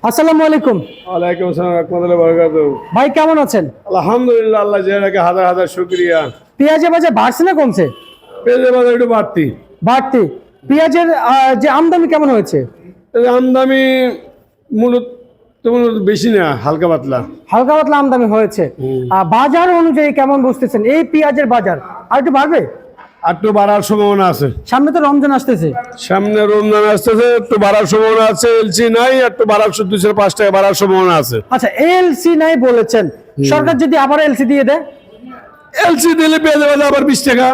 আসসালামু আলাইকুম। ওয়ালাইকুম আসসালাম রাহমাতুল্লাহি ওয়া বারাকাতুহু। ভাই কেমন আছেন? আলহামদুলিল্লাহ, আল্লাহ যাকে হাজার হাজার শুকরিয়া। পেঁয়াজের বাজার বাড়ছে না কমছে? পেঁয়াজের বাজার একটু বাড়তি। বাড়তি। পেঁয়াজের যে আমদানি কেমন হয়েছে? এই আমদানি মূলত বেশি না, হালকা পাতলা। হালকা পাতলা আমদানি হয়েছে। বাজার অনুযায়ী কেমন বুঝতেছেন এই পেঁয়াজের বাজার? আর একটু বাড়বে? আর একটু বাড়ার সম্ভাবনা আছে। সামনে তো রমজান আসতেছে। সামনে রমজান আসতেছে, একটু বাড়ার সম্ভাবনা আছে। এলসি নাই, একটু বাড়ার 2-5 টাকা বাড়ার সম্ভাবনা আছে। আচ্ছা, এলসি নাই বলেছেন, সরকার যদি আবার এলসি দিয়ে দেয়? এলসি দিলে পেঁয়াজের বাজার আবার 20 টাকা।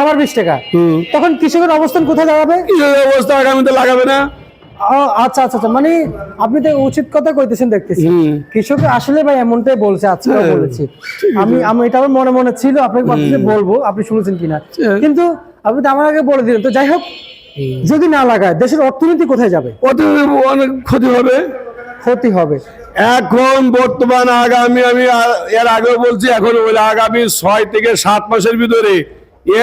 আবার 20 টাকা? তখন কৃষকের অবস্থান কোথায় দাঁড়াবে? কৃষকের অবস্থা আগামীতে লাগাবে না। আচ্ছা আচ্ছা আচ্ছা, মানে আপনি তো উচিত কথা কইতেছেন দেখতেছি। কৃষক আসলে ভাই এমনটাই বলছে, আজকে বলেছি আমি এটা আমার মনে মনে ছিল, আপনাকে বলবো, আপনি শুনেছেন কিনা। কিন্তু আপনি তো আমার আগে বলে দিলেন। তো যাই হোক, যদি না লাগায় দেশের অর্থনীতি কোথায় যাবে? অনেক ক্ষতি হবে। ক্ষতি হবে এখন বর্তমান আগামী, আমি এর আগেও বলছি, এখন আগামী 6 থেকে 7 মাসের ভিতরে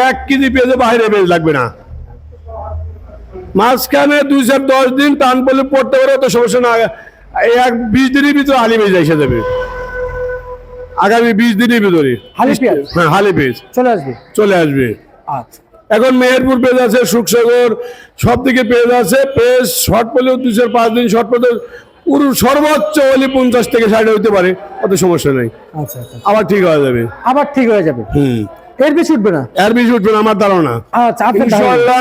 1 কেজি পেঁয়াজে বাইরে পেঁয়াজ লাগবে না। মাঝখানে 2-10 দিন টান পড়লে পড়তে পারে, তো সমস্যা না। 20 দিনের ভিতরে হালি পেঁয়াজ এসে যাবে। আগামী 20 দিনের ভিতরে হালি পেঁয়াজ, হ্যাঁ, হালি পেঁয়াজ চলে আসবে। আচ্ছা, এখন মেহেরপুর পেঁয়াজ আছে, সুখসাগর, সব দিকে পেঁয়াজ আছে। পেঁয়াজ শর্ট পড়লেও 2-5 দিন শর্ট পড়লে সর্বোচ্চ হলে 50 থেকে 60 হইতে পারে, অত সমস্যা নেই। আচ্ছা আচ্ছা, আবার ঠিক হয়ে যাবে। আবার ঠিক হয়ে যাবে। এর বেশি উঠবে না? এর বেশি উঠবে না আমার ধারণা। আচ্ছা, ইনশাআল্লাহ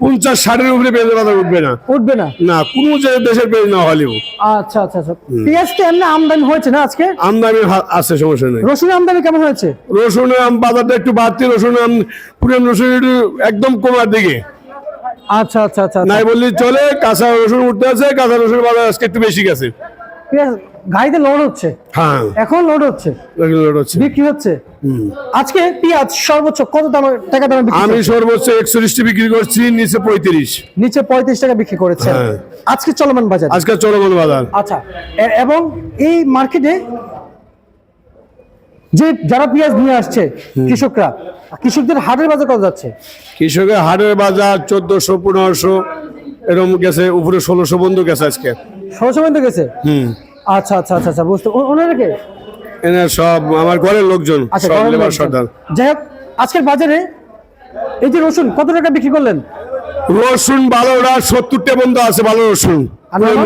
50-60 উপরে পেঁয়াজের বাজার উঠবে না। উঠবে না, না, কোন দেশের পেঁয়াজ না হলেও। আচ্ছা আচ্ছা আচ্ছা। পেঁয়াজ তো এমনি আমদানি হয়েছে না আজকে? আমদানি আছে, সমস্যা নেই। রসুনের আমদানি কেমন হয়েছে? রসুনের বাজারটা একটু বাড়তি। পুরান রসুন একদম কমার দিকে। আচ্ছা আচ্ছা আচ্ছা, নাই বললি চলে। কাঁচা রসুন উঠতে আছে, কাঁচা রসুন বাজার আজকে একটু বেশি গেছে। পেঁয়াজ গাড়িতে লোড হচ্ছে? হ্যাঁ, এখন লোড হচ্ছে, বিক্রি হচ্ছে। আজকে পেঁয়াজ সর্বোচ্চ কত টাকা দামে বিক্রি? আমি সর্বোচ্চ 41 বিক্রি করছি, নিচে 35। নিচে 35 টাকা বিক্রি করেছে আজকে চলমান বাজার। আজকে চলমান বাজার। আচ্ছা, এবং এই মার্কেটে যে যারা পেঁয়াজ নিয়ে আসছে কৃষকদের হাটের বাজার কত যাচ্ছে? কৃষকের হাটের বাজার 1400-1500 এরকম গেছে, উপরে 1600 বন্ধু গেছে আজকে। 1600 পর্যন্ত গেছে? আচ্ছা আচ্ছা আচ্ছা আচ্ছা, বুঝতে। ওনারা কে? এনে সব আমার ঘরের লোকজন, সব লেবার সর্দার। যাই হোক, আজকের বাজারে এই যে রসুন কত টাকা বিক্রি করলেন? রসুন ভালোটা 70 টাকা বন্ধ আছে। ভালো রসুন,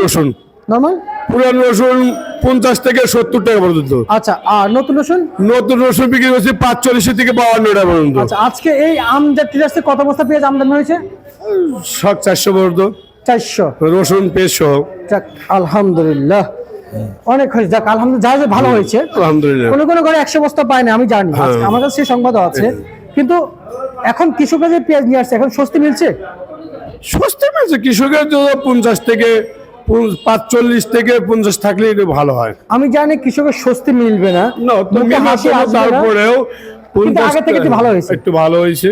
রসুন নরমাল পুরান রসুন 50 থেকে 70 টাকা পর্যন্ত। আচ্ছা, আর নতুন রসুন বিক্রি করছি 45 থেকে 52 টাকা পর্যন্ত। আচ্ছা, আজকে এই আমদানি আসছে কত বস্তা পেঁয়াজ আমদানি হয়েছে? সব 400 পর্যন্ত। 400 রসুন পেঁয়াজ সহ। যাক, আলহামদুলিল্লাহ, অনেক হয়েছে। যাক, আলহামদুলিল্লাহ, যা ভালো হয়েছে। আলহামদুলিল্লাহ। কোন ঘরে 100 বস্তা পায় না আমি জানি, আমার কাছে সেই সংবাদও আছে। কিন্তু এখন কৃষকরা যে পেঁয়াজ নিয়ে আসছে, এখন স্বস্তি মিলছে? স্বস্তি মিলছে। কৃষকের জন্য 50 থেকে 45 থেকে 50 থাকলে একটু ভালো হয়। আমি জানি কৃষকের স্বস্তি মিলবে না, তারপরেও আগে থেকে একটু ভালো হয়েছে।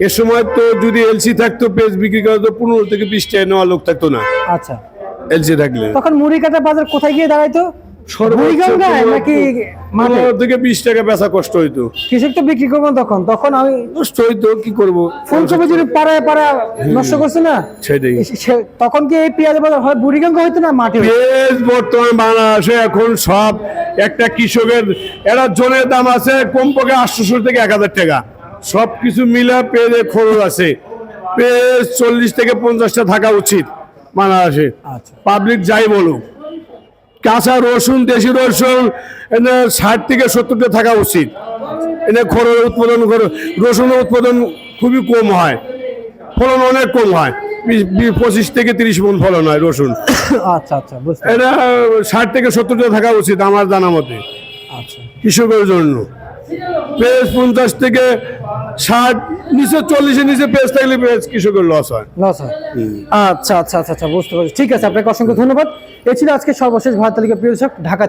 এ সময় তো যদি এলসি থাকতো, পেঁয়াজ বিক্রি করা তো 15 থেকে 20 টাকা নেওয়া লোক থাকতো না। আচ্ছা, এলসি থাকলে তখন মুড়ি কাটা বাজার কোথায় গিয়ে দাঁড়াইতো? নাকি 15 থেকে 20 টাকা বেচা কষ্ট হইতো। কৃষক তো বিক্রি করবো, তখন আমি কষ্ট হইতো, কি করবো। ফুলকপি যদি পাড়ায় নষ্ট করছে না, সেটাই। তখন কি এই পেঁয়াজ বাজার হয় বুড়িগঙ্গা হইতো না মাটি? পেঁয়াজ বর্তমান বাংলাদেশে এখন সব একটা কৃষকের এরা জনের দাম আছে কমপক্ষে 800 থেকে 1000 টাকা। সবকিছু মিলা পেঁয়াজের খরচ আছে। পেঁয়াজ 40 থেকে 50টা থাকা উচিত বাংলাদেশে। পাবলিক যাই বলুক, কাঁচা রসুন, দেশি রসুন 60 থেকে 70টা থাকা উচিত। এনে খরচ উৎপাদন রসুনের উৎপাদন খুবই কম হয়, ফলন অনেক কম হয়। 25 থেকে 30 মণ ফলন হয় রসুন। আচ্ছা আচ্ছা, এটা 60 থেকে 70টা থাকা উচিত আমার জানা মতে। আচ্ছা, কৃষকের জন্য পেঁয়াজ 50 থেকে 60, নিচে 40-এর নিচে পেঁয়াজ থাকলে পেঁয়াজ কৃষকের লস হয়। আচ্ছা আচ্ছা আচ্ছা আচ্ছা, বুঝতে পারছি। ঠিক আছে, আপনাকে অসংখ্য ধন্যবাদ। এই ছিল আজকে সর্বশেষ ভারত তালিকা প্রিয় দর্শক, ঢাকা।